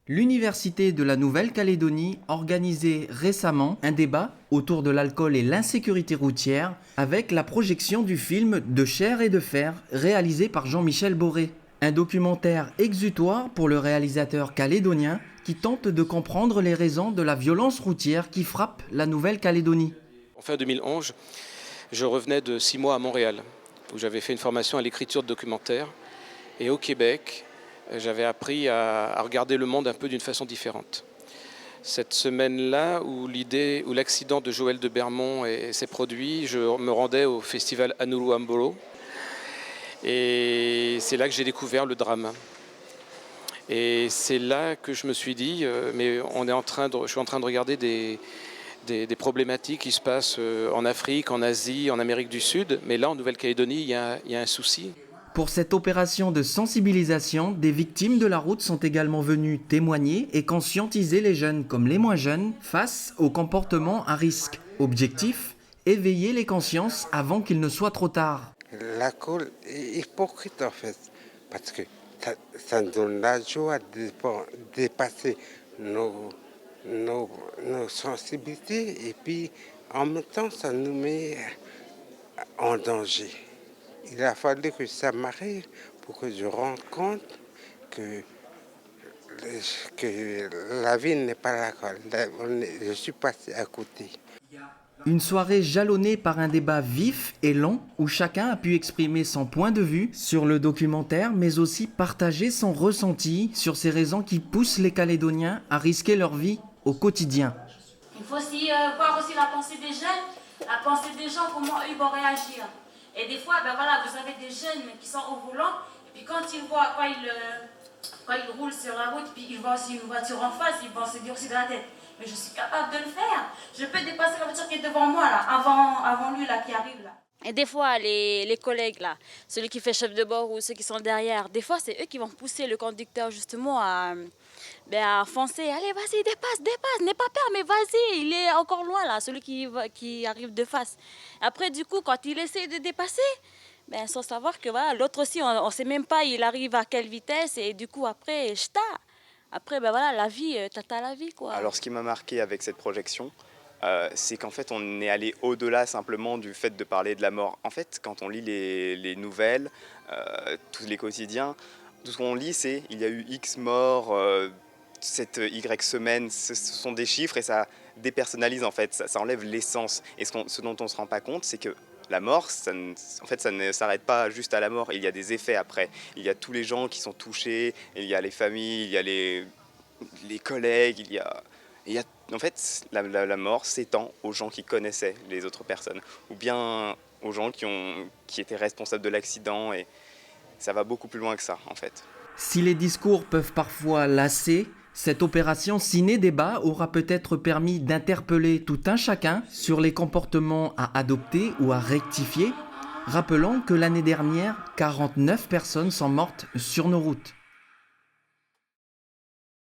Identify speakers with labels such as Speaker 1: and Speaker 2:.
Speaker 1: L'Université de la Nouvelle-Calédonie organisait récemment un débat autour de l'alcool et l'insécurité routière avec la projection du film De chair et de fer réalisé par Jean-Michel Boré. Un documentaire exutoire pour le réalisateur calédonien qui tente de comprendre les raisons de la violence routière qui frappe la Nouvelle-Calédonie.
Speaker 2: En fin 2011, je revenais de 6 mois à Montréal, où j'avais fait une formation à l'écriture de documentaires. Et au Québec, j'avais appris à regarder le monde un peu d'une façon différente. Cette semaine-là, où l'accident de Joël de Bermond s'est produit, je me rendais au festival Anuluambolo. Et c'est là que j'ai découvert le drame. Et c'est là que je me suis dit, mais je suis en train de regarder des problématiques qui se passent en Afrique, en Asie, en Amérique du Sud. Mais là, en Nouvelle-Calédonie, il y a un souci.
Speaker 1: Pour cette opération de sensibilisation, des victimes de la route sont également venues témoigner et conscientiser les jeunes comme les moins jeunes face aux comportements à risque. Objectif, éveiller les consciences avant qu'il ne soit trop tard.
Speaker 3: L'alcool est hypocrite en fait, parce que ça nous donne la joie de dépasser nos sensibilités et puis en même temps ça nous met en danger. Il a fallu que ça m'arrive pour que je rende compte que la vie n'est pas l'alcool. Je suis passé à côté.
Speaker 1: Une soirée jalonnée par un débat vif et long où chacun a pu exprimer son point de vue sur le documentaire, mais aussi partager son ressenti sur ces raisons qui poussent les Calédoniens à risquer leur vie au quotidien.
Speaker 4: Il faut aussi voir aussi la pensée des jeunes, la pensée des gens, comment eux vont réagir. Et des fois, vous avez des jeunes qui sont au volant, et puis quand ils roulent sur la route, puis ils voient aussi une voiture en face, ils vont se dire aussi de la tête. Mais je suis capable de le faire. Je peux dépasser la voiture qui est devant moi, là, avant lui, là, qui arrive, là. Et des fois, les collègues, là, celui qui fait chef de bord ou ceux qui sont derrière, des fois, c'est eux qui vont pousser le conducteur, justement, à foncer. Allez, vas-y, dépasse, n'aie pas peur, mais vas-y, il est encore loin, là, celui qui arrive de face. Après, du coup, quand il essaie de dépasser, sans savoir que voilà, l'autre aussi, on ne sait même pas il arrive à quelle vitesse, et du coup, après, ch'ta. Après, la vie, t'as la vie, quoi.
Speaker 5: Alors, ce qui m'a marqué avec cette projection, c'est qu'en fait, on est allé au-delà simplement du fait de parler de la mort. En fait, quand on lit les nouvelles, tous les quotidiens, tout ce qu'on lit, c'est il y a eu X morts, cette Y semaine, ce sont des chiffres et ça dépersonnalise en fait, ça enlève l'essence. Et ce dont on ne se rend pas compte, c'est que la mort, ça ne s'arrête pas juste à la mort, il y a des effets après. Il y a tous les gens qui sont touchés, il y a les familles, il y a les collègues, il y a en fait, la mort s'étend aux gens qui connaissaient les autres personnes, ou bien aux gens qui étaient responsables de l'accident, et ça va beaucoup plus loin que ça, en fait.
Speaker 1: Si les discours peuvent parfois lasser, cette opération ciné-débat aura peut-être permis d'interpeller tout un chacun sur les comportements à adopter ou à rectifier. Rappelons que l'année dernière, 49 personnes sont mortes sur nos routes.